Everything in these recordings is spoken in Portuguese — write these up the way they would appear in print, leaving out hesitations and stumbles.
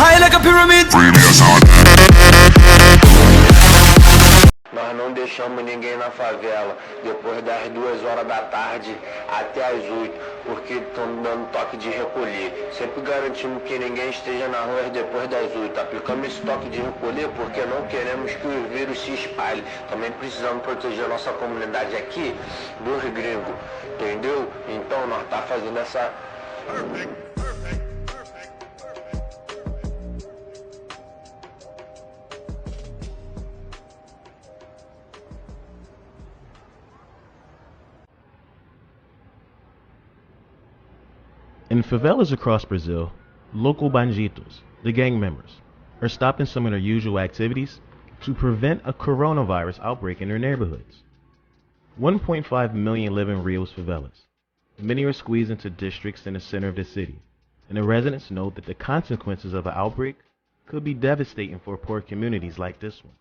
high like a pyramid. Nós não deixamos ninguém na favela depois das 2 horas da tarde até as 8, porque estão dando toque de recolher. Sempre garantimos que ninguém esteja na rua depois das 8. Aplicamos esse toque de recolher porque não queremos que o vírus se espalhe. Também precisamos proteger a nossa comunidade aqui dos gringos, entendeu? Então nós tá fazendo essa... In favelas across Brazil, local banditos, the gang members, are stopping some of their usual activities to prevent a coronavirus outbreak in their neighborhoods. 1.5 million live in Rio's favelas. Many are squeezed into districts in the center of the city, and the residents note that the consequences of an outbreak could be devastating for poor communities like this one,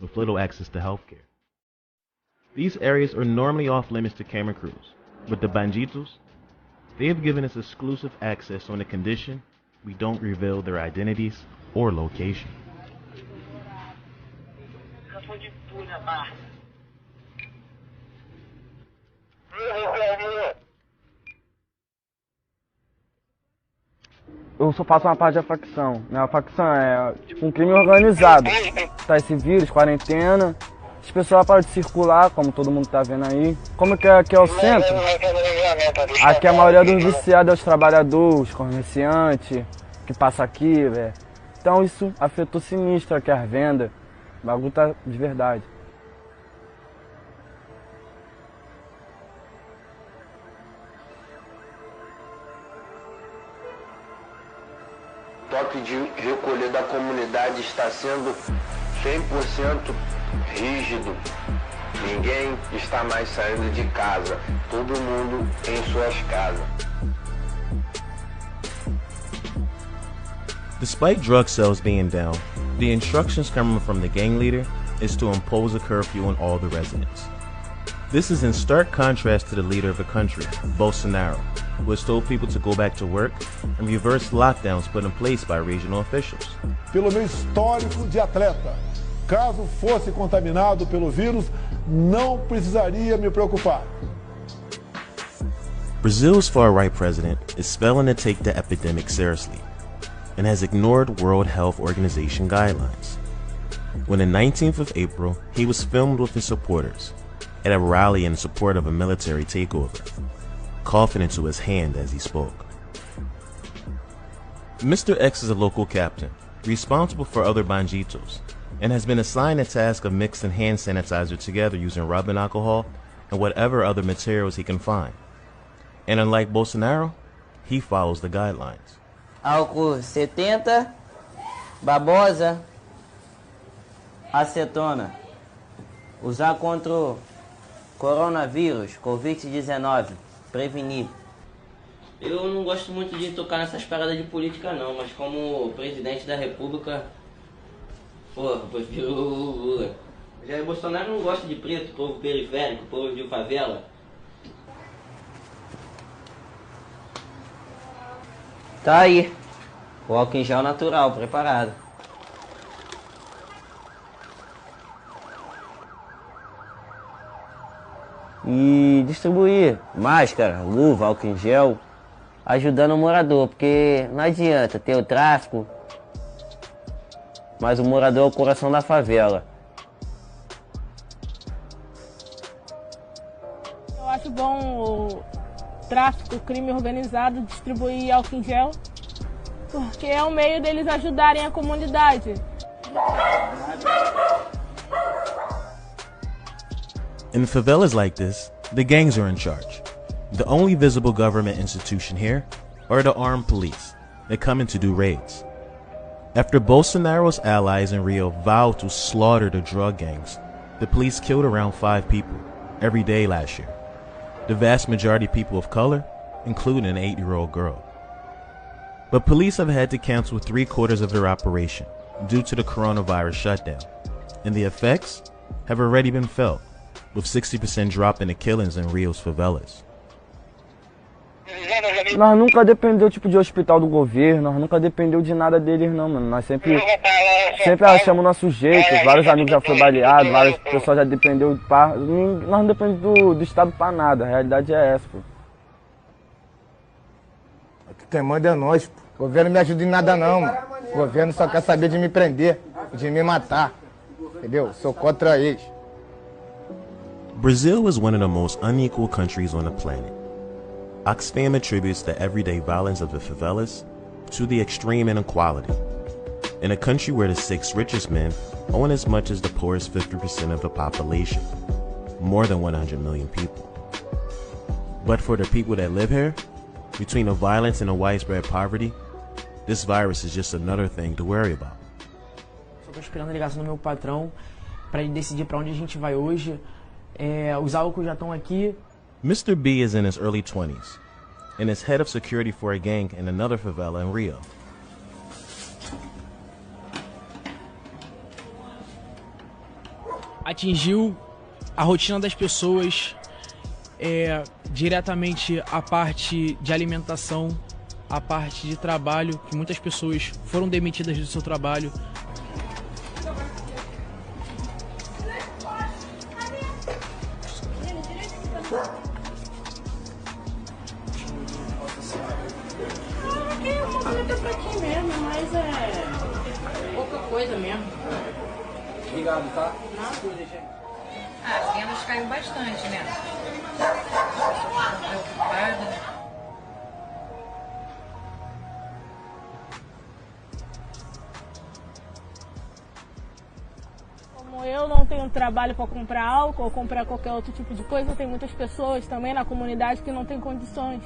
with little access to health care. These areas are normally off limits to camera crews, but the banditos, they have given us exclusive access on the condition we don't reveal their identities or location. Eu só faço uma parte da facção, né? A facção é tipo um crime organizado. Tá esse vírus, quarentena, as pessoas param de circular, como todo mundo tá vendo aí. Como que aqui é o centro? Aqui a maioria dos viciados é os trabalhadores, comerciantes, que passa aqui, velho. Então isso afetou sinistro aqui as vendas. O bagulho tá de verdade. O toque de recolher da comunidade está sendo 100% rígido. Ninguém está mais saindo de casa. Todo mundo em suas casas. Despite drug sales being down, the instructions coming from the gang leader is to impose a curfew on all the residents. This is in stark contrast to the leader of the country, Bolsonaro, who has told people to go back to work and reverse lockdowns put in place by regional officials. Pelo meu histórico de atleta, caso fosse contaminado pelo vírus, não precisaria me preocupar. Brazil's far-right president is failing to take the epidemic seriously and has ignored World Health Organization guidelines. When the 19th of April, he was filmed with his supporters at a rally in support of a military takeover, coughing into his hand as he spoke. Mr. X is a local captain, responsible for other banditos, and has been assigned the task of mixing hand sanitizer together using rubbing alcohol and whatever other materials he can find. And unlike Bolsonaro, he follows the guidelines. Álcool 70, babosa, acetona. Usar contra o coronavírus, Covid-19, prevenir. Eu não gosto muito de tocar nessas paradas de política não, mas como presidente da república, porra, prefiro o Lula. Já o Bolsonaro não gosta de preto, povo periférico, povo de favela. Tá aí, o álcool em gel natural, preparado. E distribuir máscara, luva, álcool em gel, ajudando o morador, porque não adianta ter o tráfico, mas o morador é o coração da favela. Eu acho bom o tráfico, o crime organizado, distribuir álcool em gel, porque é um meio deles ajudarem a comunidade. In favelas like this, the gangs are in charge. The only visible government institution here are the armed police that come in to do raids. After Bolsonaro's allies in Rio vowed to slaughter the drug gangs, the police killed around 5 people every day last year. The vast majority people of color, including an 8-year-old girl. But police have had to cancel 3/4 of their operation due to the coronavirus shutdown, and the effects have already been felt, with 60% drop in the killings in Rio's favelas. Nós nunca dependeu tipo de hospital do governo, nós nunca dependeu de nada deles não, mano. Nós sempre achamos nosso jeito, vários amigos já foram baleados, várias pessoas já dependeu de nós não dependemos do Estado pra nada, a realidade é essa, pô. Quem manda é nós, pô. O governo não me ajuda em nada não, mano. O governo só quer saber de me prender, de me matar, entendeu? Sou contra eles. Brazil is one of the most unequal countries on the planet. Oxfam attributes the everyday violence of the favelas to the extreme inequality. In a country where the 6 richest men own as much as the poorest 50% of the population, more than 100 million people. But for the people that live here, between the violence and the widespread poverty, this virus is just another thing to worry about. Só tô esperando a ligação do meu patrão para ele decidir para onde a gente vai hoje. Os álcool já estão aqui. Mr. B is in his early 20s and is head of security for a gang in another favela in Rio. Atingiu a rotina das pessoas, diretamente a parte de alimentação, a parte de trabalho, que muitas pessoas foram demitidas do seu trabalho. Aqui é uma coleta pra aqui mesmo, mas é pouca coisa mesmo. Obrigado, tá? As vendas caíram bastante, né? As pessoas estão preocupadas. Como eu não tenho trabalho para comprar álcool ou comprar qualquer outro tipo de coisa, tem muitas pessoas também na comunidade que não têm condições.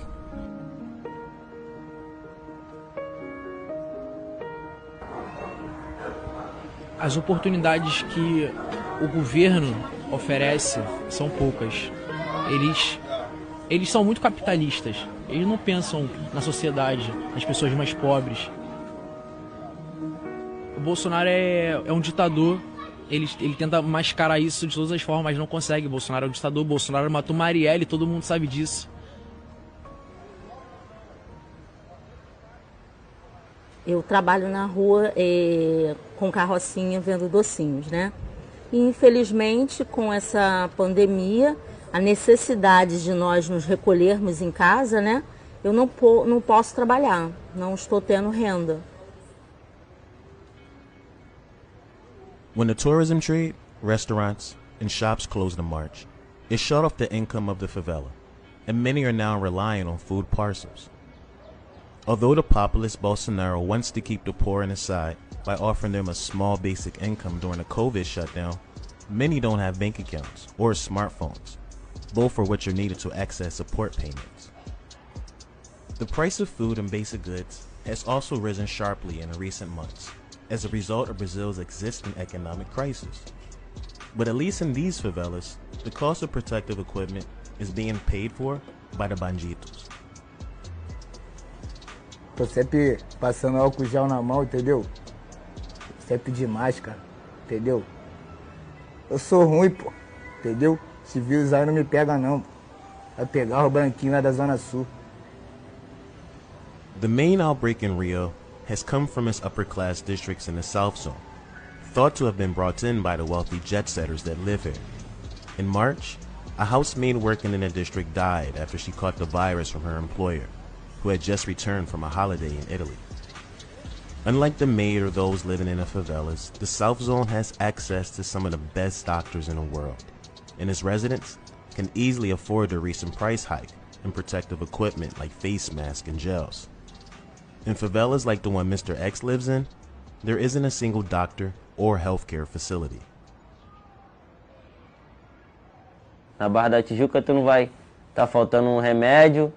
As oportunidades que o governo oferece são poucas. Eles são muito capitalistas. Eles não pensam na sociedade, nas pessoas mais pobres. O Bolsonaro é um ditador. Ele tenta mascarar isso de todas as formas, mas não consegue. O Bolsonaro é um ditador. O Bolsonaro matou Marielle, todo mundo sabe disso. Eu trabalho na rua com carrocinha vendo docinhos, né? E infelizmente com essa pandemia, a necessidade de nós nos recolhermos em casa, né? Eu não posso trabalhar, não estou tendo renda. When the tourism trade, restaurants, and shops closed in March, it shut off the income of the favela, and many are now relying on food parcels. Although the populist Bolsonaro wants to keep the poor on his side by offering them a small basic income during the COVID shutdown, many don't have bank accounts or smartphones, both of which are needed to access support payments. The price of food and basic goods has also risen sharply in recent months as a result of Brazil's existing economic crisis. But at least in these favelas, the cost of protective equipment is being paid for by the banditos. Tô sempre passando álcool gel na mão, entendeu? Sempre de máscara, entendeu? Eu sou ruim, pô, entendeu? Esse vírus aí não me pega não, pô. Vai pegar o branquinho lá da Zona Sul. The main outbreak in Rio has come from its upper-class districts in the South Zone, thought to have been brought in by the wealthy jet-setters that live here. In March, a housemaid working in the district died after she caught the virus from her employer, who had just returned from a holiday in Italy. Unlike the maid or those living in the favelas, the South Zone has access to some of the best doctors in the world, and its residents can easily afford the recent price hike in protective equipment like face masks and gels. In favelas like the one Mr. X lives in, there isn't a single doctor or healthcare facility. Na Barra da Tijuca tu não vai. Tá faltando um remédio.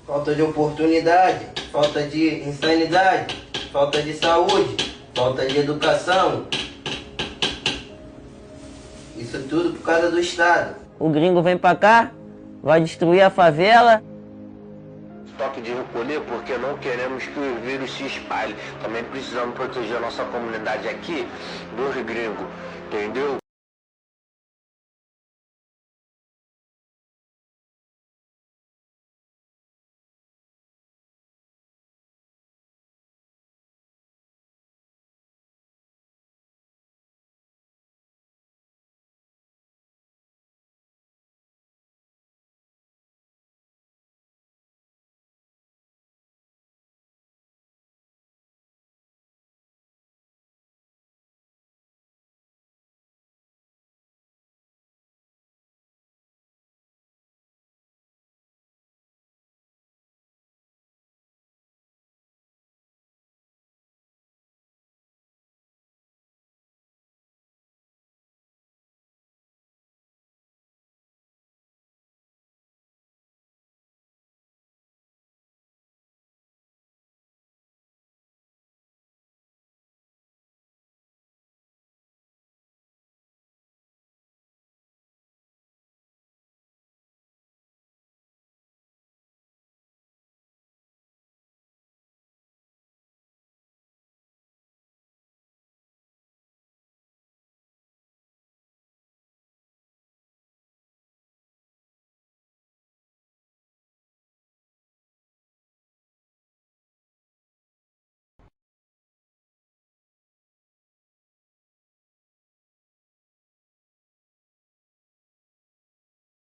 Falta de oportunidade, falta de insanidade, falta de saúde, falta de educação. Isso tudo por causa do Estado. O gringo vem pra cá, vai destruir a favela. Toque de recolher porque não queremos que o vírus se espalhe. Também precisamos proteger a nossa comunidade aqui dos gringos, entendeu?